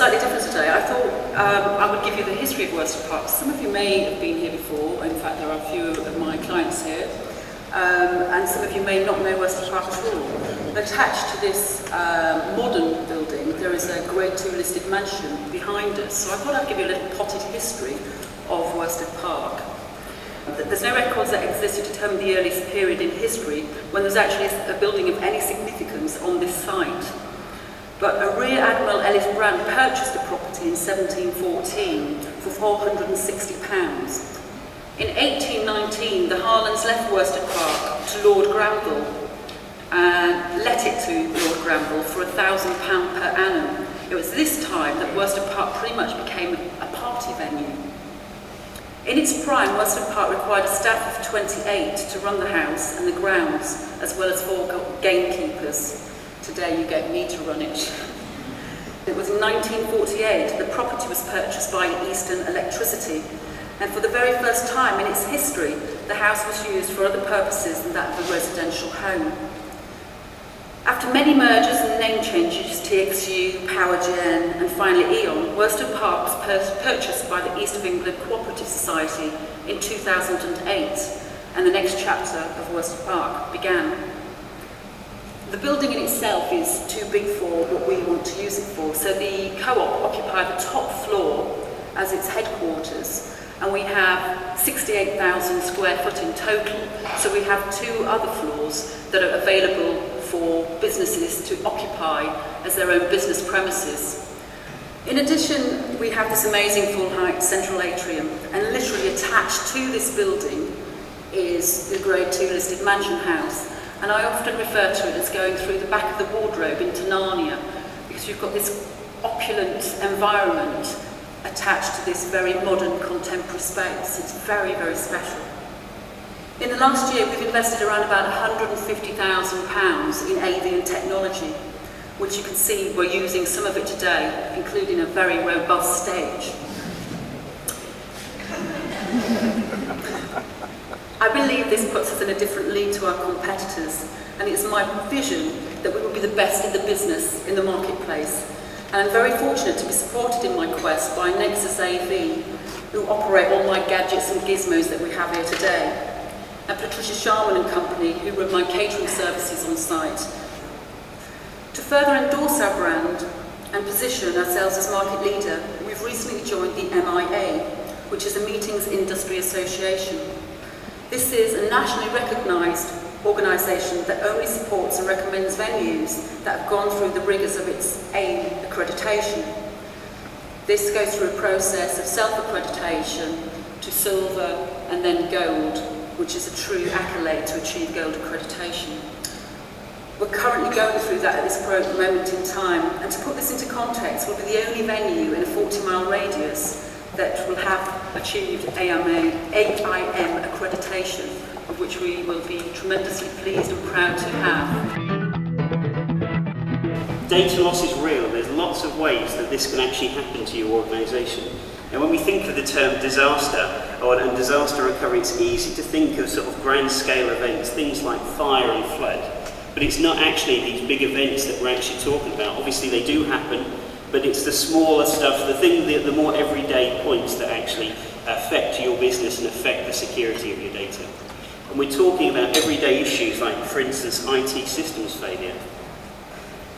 Slightly different today. I thought I would give you the history of Wherstead Park. Some of you may have been here before. In fact, there are a few of my clients here. And some of you may not know Wherstead Park at all. Attached to this modern building, there is a Grade 2 listed mansion behind us. So I thought I'd give you a little potted history of Wherstead Park. There's no records that exist to determine the earliest period in history when there's actually a building of any significance on this site. But a Rear Admiral Ellis Brand purchased the property in 1714 for £460. In 1819, the Harlands left Wherstead Park to Lord Granville and let it to Lord Granville for £1,000 per annum. It was this time that Wherstead Park pretty much became a party venue. In its prime, Wherstead Park required a staff of 28 to run the house and the grounds, as well as 4 gamekeepers. Today you get me to run it. It was in 1948 the property was purchased by Eastern Electricity, and for the very first time in its history the house was used for other purposes than that of a residential home. After many mergers and name changes, TXU, Powergen and finally E.ON, Wherstead Park was purchased by the East of England Cooperative Society in 2008, and the next chapter of Wherstead Park began. The building in itself is too big for what we want to use it for, so the co-op occupied the top floor as its headquarters, and we have 68,000 square foot in total, so we have 2 other floors that are available for businesses to occupy as their own business premises. In addition, we have this amazing full-height central atrium, and literally attached to this building is the Grade 2 listed mansion house. And I often refer to it as going through the back of the wardrobe into Narnia, because you've got this opulent environment attached to this very modern contemporary space. It's very, very special. In the last year, we've invested around about £150,000 in AV and technology, which you can see we're using some of it today, including a very robust stage. I believe this puts us in a different league to our competitors, and it's my vision that we will be the best in the business in the marketplace. And I'm very fortunate to be supported in my quest by Nexus AV, who operate all my gadgets and gizmos that we have here today, and Patricia Sharman and Company, who run my catering services on site. To further endorse our brand and position ourselves as market leader, we've recently joined the MIA, which is the Meetings Industry Association. This is a nationally recognised organisation that only supports and recommends venues that have gone through the rigours of its AIM accreditation. This goes through a process of self-accreditation to silver and then gold, which is a true accolade to achieve gold accreditation. We're currently going through that at this moment in time, and to put this into context, we'll be the only venue in a 40-mile radius that will have achieved AIM accreditation, of which we will be tremendously pleased and proud to have. Data loss is real. There's lots lots of ways that this can actually happen to your organisation. And when we think of the term disaster and disaster recovery, it's easy to think of sort of grand scale events, things like fire and flood. But it's not actually these big events that we're actually talking about. Obviously they do happen, but it's the smaller stuff, the more everyday points that actually affect your business and affect the security of your data. And we're talking about everyday issues like, for instance, IT systems failure.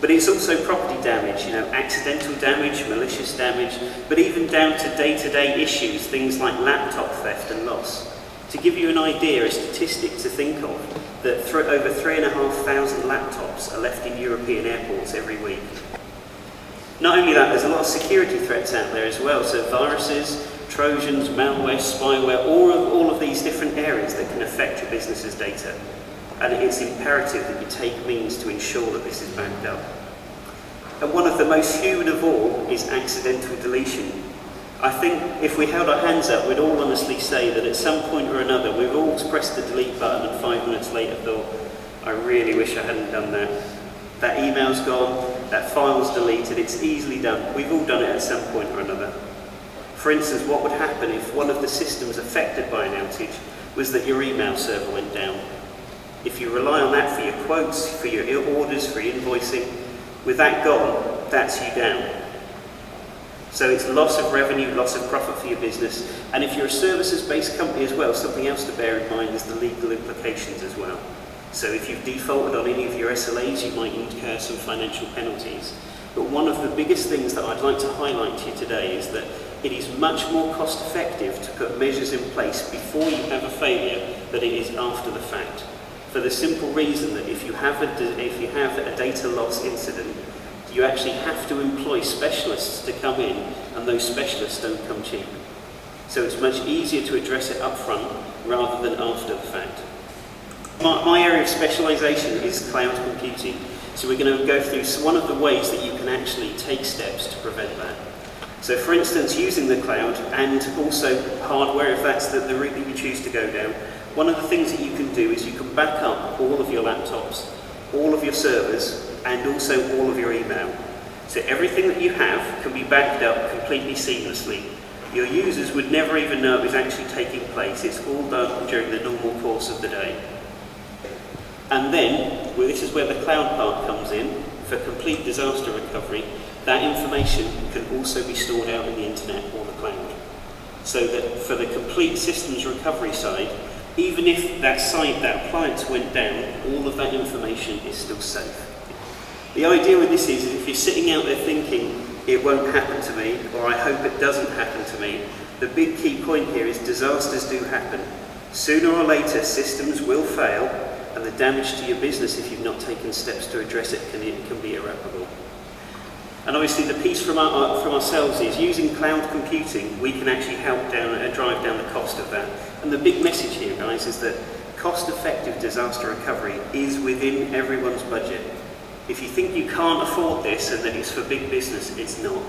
But it's also property damage, accidental damage, malicious damage, but even down to day-to-day issues, things like laptop theft and loss. To give you an idea, a statistic to think of, that over 3,500 laptops are left in European airports every week. Not only that, there's a lot of security threats out there as well, so viruses, Trojans, malware, spyware, all of these different areas that can affect your business's data. And it's imperative that you take means to ensure that this is backed up. And one of the most human of all is accidental deletion. I think if we held our hands up, we'd all honestly say that at some point or another, we've all pressed the delete button and 5 minutes later thought, I really wish I hadn't done that. That email's gone, that file's deleted, it's easily done. We've all done it at some point or another. For instance, what would happen if one of the systems affected by an outage was that your email server went down? If you rely on that for your quotes, for your orders, for your invoicing, with that gone, that's you down. So it's loss of revenue, loss of profit for your business. And if you're a services-based company as well, something else to bear in mind is the legal implications as well. So if you've defaulted on any of your SLAs, you might incur some financial penalties. But one of the biggest things that I'd like to highlight to you today is that it is much more cost effective to put measures in place before you have a failure than it is after the fact. For the simple reason that if you have a data loss incident, you actually have to employ specialists to come in, and those specialists don't come cheap. So it's much easier to address it up front rather than after the fact. My area of specialisation is cloud computing. So we're going to go through one of the ways that you can actually take steps to prevent that. So for instance, using the cloud and also hardware, if that's the route that you choose to go down, one of the things that you can do is you can back up all of your laptops, all of your servers, and also all of your email. So everything that you have can be backed up completely seamlessly. Your users would never even know it was actually taking place. It's all done during the normal course of the day. And then, this is where the cloud part comes in, for complete disaster recovery. That information can also be stored out in the internet or the cloud. So that for the complete systems recovery side, even if that site, that appliance went down, all of that information is still safe. The idea with this is if you're sitting out there thinking, it won't happen to me, or I hope it doesn't happen to me, the big key point here is disasters do happen. Sooner or later, systems will fail, and the damage to your business, if you've not taken steps to address it, can be irreparable. And obviously the piece from ourselves is using cloud computing, we can actually help drive down the cost of that. And the big message here, guys, is that cost-effective disaster recovery is within everyone's budget. If you think you can't afford this and that it's for big business, it's not.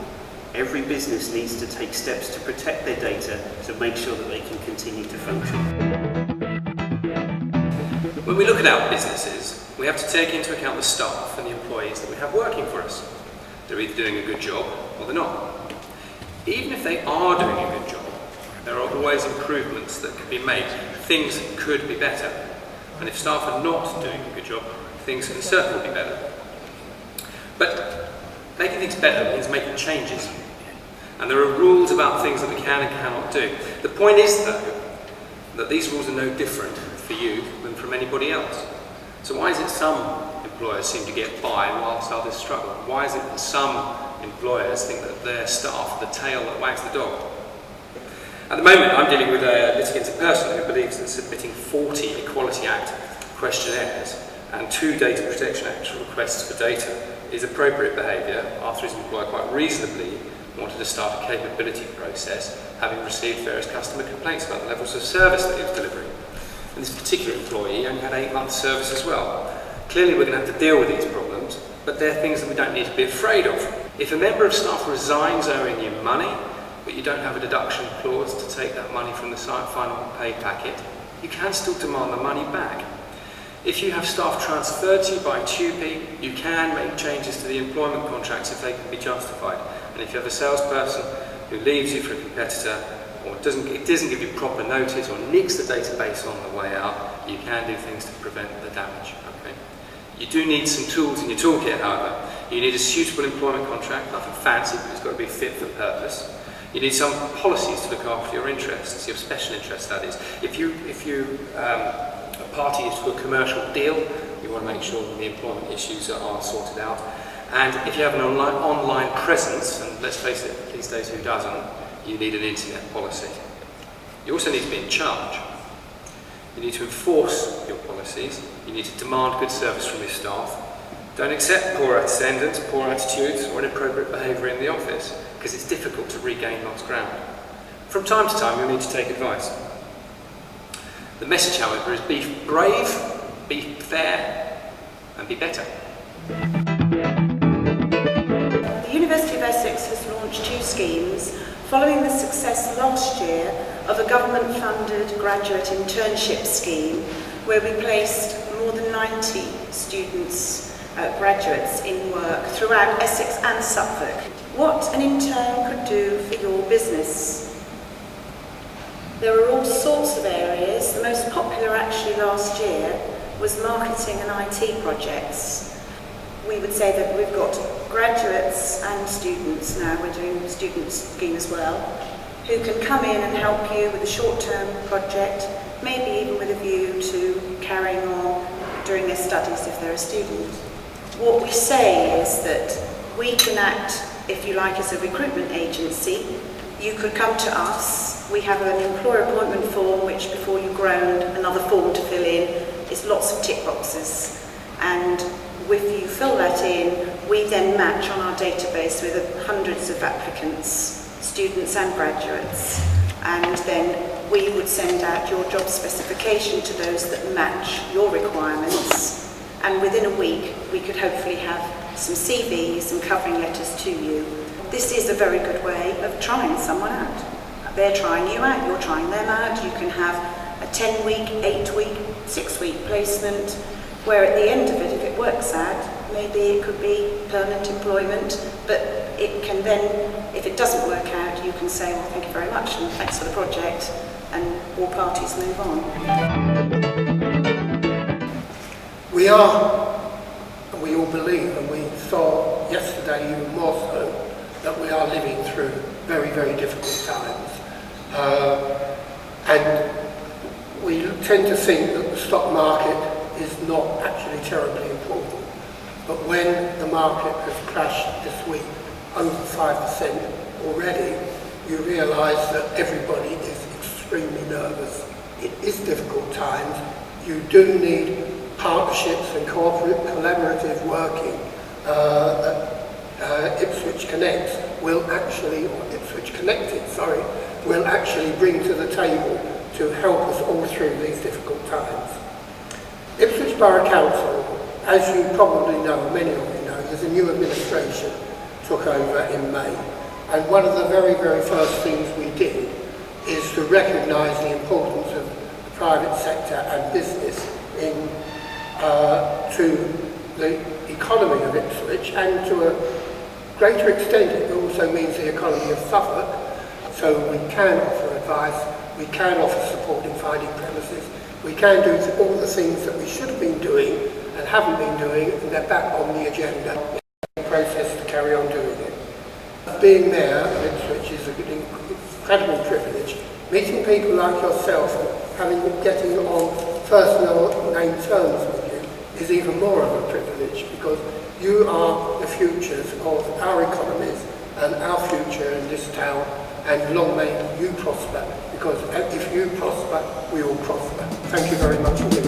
Every business needs to take steps to protect their data to make sure that they can continue to function. When we look at our businesses, we have to take into account the staff and the employees that we have working for us. They're either doing a good job or they're not. Even if they are doing a good job, there are always improvements that can be made. Things could be better. And if staff are not doing a good job, things can certainly be better. But making things better means making changes. And there are rules about things that we can and cannot do. The point is, though, that these rules are no different for you than from anybody else. So why is it some employers seem to get by whilst others struggle? Why is it that some employers think that their staff are the tail that wags the dog? At the moment, I'm dealing with a litigated person who believes that submitting 40 Equality Act questionnaires and 2 Data Protection Act requests for data is appropriate behaviour after his employer quite reasonably wanted to start a capability process, having received various customer complaints about the levels of service that he was delivering. And this particular employee only had 8 months service as well. Clearly we're going to have to deal with these problems, but they're things that we don't need to be afraid of. If a member of staff resigns owing you money, but you don't have a deduction clause to take that money from the final pay packet, you can still demand the money back. If you have staff transferred to you by TUPE, you can make changes to the employment contracts if they can be justified. And if you have a salesperson who leaves you for a competitor or doesn't give you proper notice or nicks the database on the way out, you can do things to prevent the damage. Okay? You do need some tools in your toolkit, however. You need a suitable employment contract, nothing fancy, but it's got to be fit for purpose. You need some policies to look after your interests, your special interests, that is. If a party is to a commercial deal, you want to make sure that the employment issues are sorted out. And if you have an online presence, and let's face it, these days who doesn't, you need an internet policy. You also need to be in charge. You need to enforce your policies. You need to demand good service from your staff. Don't accept poor attendance, poor attitudes, or inappropriate behaviour in the office, because it's difficult to regain lost ground. From time to time, you'll need to take advice. The message, however, is be brave, be fair, and be better. The University of Essex has launched 2 schemes following the success last year of a government-funded graduate internship scheme where we placed more than 90 students, graduates in work throughout Essex and Suffolk. What an intern could do for your business. There are all sorts of areas. The most popular actually last year was marketing and IT projects. We would say that we've got graduates and students now, we're doing a student scheme as well, who can come in and help you with a short-term project, maybe even with a view to carrying on during their studies if they're a student. What we say is that we can act, if you like, as a recruitment agency. You could come to us. We have an employer appointment form which, before you ground, another form to fill in. It's lots of tick boxes. And if you fill that in, we then match on our database with hundreds of applicants, students and graduates. And then we would send out your job specification to those that match your requirements. And within a week, we could hopefully have some CVs and covering letters to you. This is a very good way of trying someone out. They're trying you out, you're trying them out. You can have a 10-week, 8-week, 6-week placement, where at the end of it, if it works out, maybe it could be permanent employment, but it can then, if it doesn't work out, you can say, well, thank you very much, and thanks for the project, and all parties move on. We are, and we all believe, and we saw yesterday even more so, that we are living through very, very difficult times. And we tend to think that the stock market is not actually terribly important. But when the market has crashed this week over 5% already, you realise that everybody is extremely nervous. It is difficult times. You do need partnerships and collaborative working. Ipswich Connects will actually, or Ipswich Connected, sorry, will actually bring to the table to help us all through these difficult times. Ipswich Borough Council, as you probably know, many of you know, there's a new administration took over in May. And one of the very, very first things we did is to recognise the importance of the private sector and business to the economy of Ipswich, and to a greater extent it also means the economy of Suffolk. So we can offer advice, we can offer support in finding premises, we can do all the things that we should have been doing and haven't been doing, and they're back on the agenda in the process to carry on doing it. Being mayor of Ipswich is an incredible privilege. Meeting people like yourself and getting on personal name terms with you is even more of a privilege, because you are the futures of our economies and our future in this town, and long may you prosper, because if you prosper, we all prosper. Thank you very much indeed.